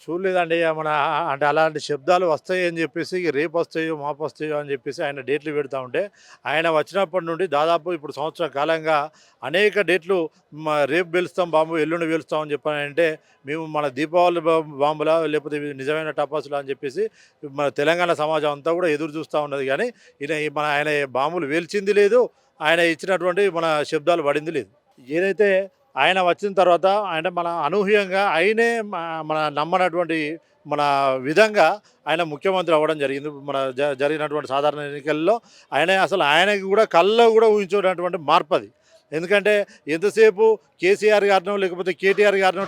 చూడలేదండి. అంటే అలాంటి శబ్దాలు వస్తాయని జెప్పేసి రేపొస్తాయో, మాపొస్తాయో అని జెప్పేసి ఆయన డేట్లు పెడతా ఉంటే, ఆయన వచ్చినప్పటి నుండి దాదాపు ఇప్పుడు సంవత్సర కాలంగా అనేక డేట్లు రేపు పేలుస్తాం బాంబు, ఎల్లుండి పేలుస్తాం అని చెప్పానంటే, మేము మన దీపావళి బాంబులా లేకపోతే ఇవి నిజమైన టపాసులా అని జెప్పేసి మన తెలంగాణ సమాజం అంతా గూడా ఎదురు జూస్తా ఉన్నది గానీ, ఆయన బాంబులు పేల్చింది లేదు. ఆయన ఇచ్చినటువంటి శబ్దాలు పడింది లేదు. ఏదైతే ఆయన వచ్చిన తర్వాత అంటే మన అనూహ్యంగా ఆయనే మన నమ్మనటువంటి మన విధంగా ఆయన ముఖ్యమంత్రి అవ్వడం జరిగింది. మన జరిగినటువంటి సాధారణ ఎన్నికల్లో ఆయనకి కూడా కల్లో కూడా ఊహించినటువంటి మార్పది. ఎందుకంటే ఎంతసేపు కేసీఆర్ గారినో లేకపోతే కేటీఆర్ గారినో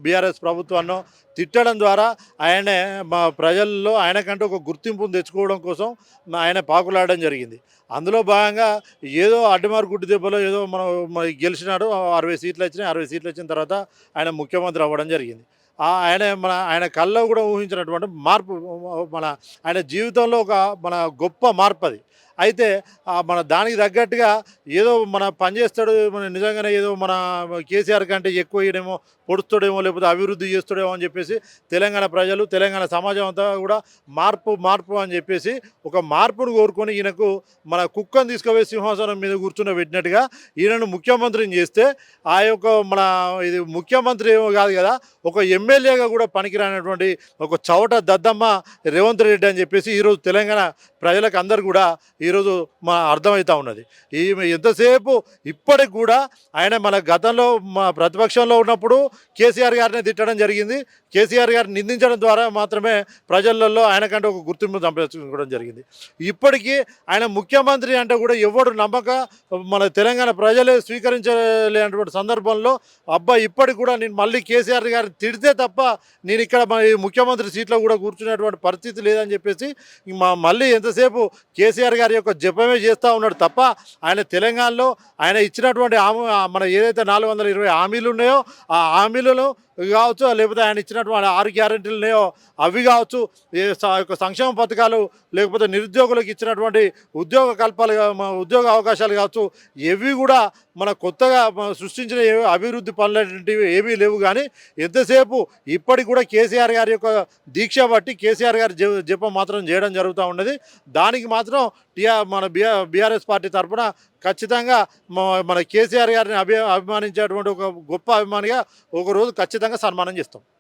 బీఆర్ఎస్ ప్రభుత్వాన్నో తిట్టడం ద్వారా ఆయనే మా ప్రజల్లో ఆయనకంటూ ఒక గుర్తింపును తెచ్చుకోవడం కోసం ఆయన పాకులాడడం జరిగింది. అందులో భాగంగా ఏదో అడ్డమారు గుడ్డి దెబ్బలో ఏదో మనం గెలిచినాడు. 60 సీట్లు వచ్చినాయి. 60 సీట్లు వచ్చిన తర్వాత ఆయన ముఖ్యమంత్రి అవ్వడం జరిగింది. ఆయన కల్లో కూడా ఊహించినటువంటి మార్పు మన ఆయన జీవితంలో ఒక గొప్ప మార్పు అది. అయితే మన దానికి తగ్గట్టుగా ఏదో పని చేస్తాడు, నిజంగానే ఏదో కేసీఆర్ కంటే ఎక్కువ ఇయడేమో, పొడుస్తాడేమో, లేకపోతే అభివృద్ధి చేస్తాడేమో అని చెప్పేసి తెలంగాణ ప్రజలు, తెలంగాణ సమాజం అంతా కూడా మార్పు మార్పు అని చెప్పేసి ఒక మార్పును కోరుకొని ఈయనకు కుక్కను తీసుకుపోయి సింహాసనం మీద కూర్చున్నబెట్టినట్టుగా ఈయనను ముఖ్యమంత్రిని చేస్తే ఆ యొక్క ఇది ముఖ్యమంత్రి ఏమో కాదు కదా, ఒక ఎమ్మెల్యేగా కూడా పనికిరానటువంటి ఒక చవట దద్దమ్మ రేవంత్ రెడ్డి అని చెప్పేసి ఈరోజు తెలంగాణ ప్రజలకు అందరు కూడా ఈరోజు అర్థమవుతూ ఉన్నది. ఎంతసేపు ఇప్పటికి కూడా ఆయన గతంలో ప్రతిపక్షంలో ఉన్నప్పుడు కేసీఆర్ గారిని తిట్టడం జరిగింది. కేసీఆర్ గారిని నిందించడం ద్వారా మాత్రమే ప్రజలలో ఆయనకంటే ఒక గుర్తింపు సంపాదించుకోవడం జరిగింది. ఇప్పటికీ ఆయన ముఖ్యమంత్రి అంటే కూడా ఎవడు నమ్మక తెలంగాణ ప్రజలే స్వీకరించలేనటువంటి సందర్భంలో ఇప్పటికి కూడా నేను మళ్ళీ కేసీఆర్ గారిని తిడితే తప్ప నేను ఇక్కడ ముఖ్యమంత్రి సీట్లో కూడా కూర్చునేటువంటి పరిస్థితి లేదని చెప్పేసి మళ్ళీ ఎంతసేపు కేసీఆర్ గారి యొక్క జపమే చేస్తూ ఉన్నాడు తప్ప ఆయన తెలంగాణలో ఆయన ఇచ్చినటువంటి ఏదైతే 420 హామీలు ఉన్నాయో ఆ హామీలను కావచ్చు, లేకపోతే ఆయన ఇచ్చినటువంటి 6 గ్యారెంటీలు ఉన్నాయో అవి కావచ్చు, సంక్షేమ పథకాలు, లేకపోతే నిరుద్యోగులకు ఇచ్చినటువంటి ఉద్యోగ అవకాశాలు కావచ్చు, ఇవి కూడా కొత్తగా సృష్టించిన అభివృద్ధి పనులనేటివి ఏమీ లేవు. కానీ ఎంతసేపు ఇప్పటికి కూడా కేసీఆర్ గారి యొక్క దీక్ష బట్టి కేసీఆర్ గారి జపం మాత్రం చేయడం జరుగుతూ ఉన్నది. దానికి మాత్రం బీఆర్ఎస్ పార్టీ తరఫున ఖచ్చితంగా కేసీఆర్ గారిని అభిమానించేటువంటి ఒక గొప్ప అభిమానిగా ఒకరోజు ఖచ్చితంగా సన్మానం చేస్తాం.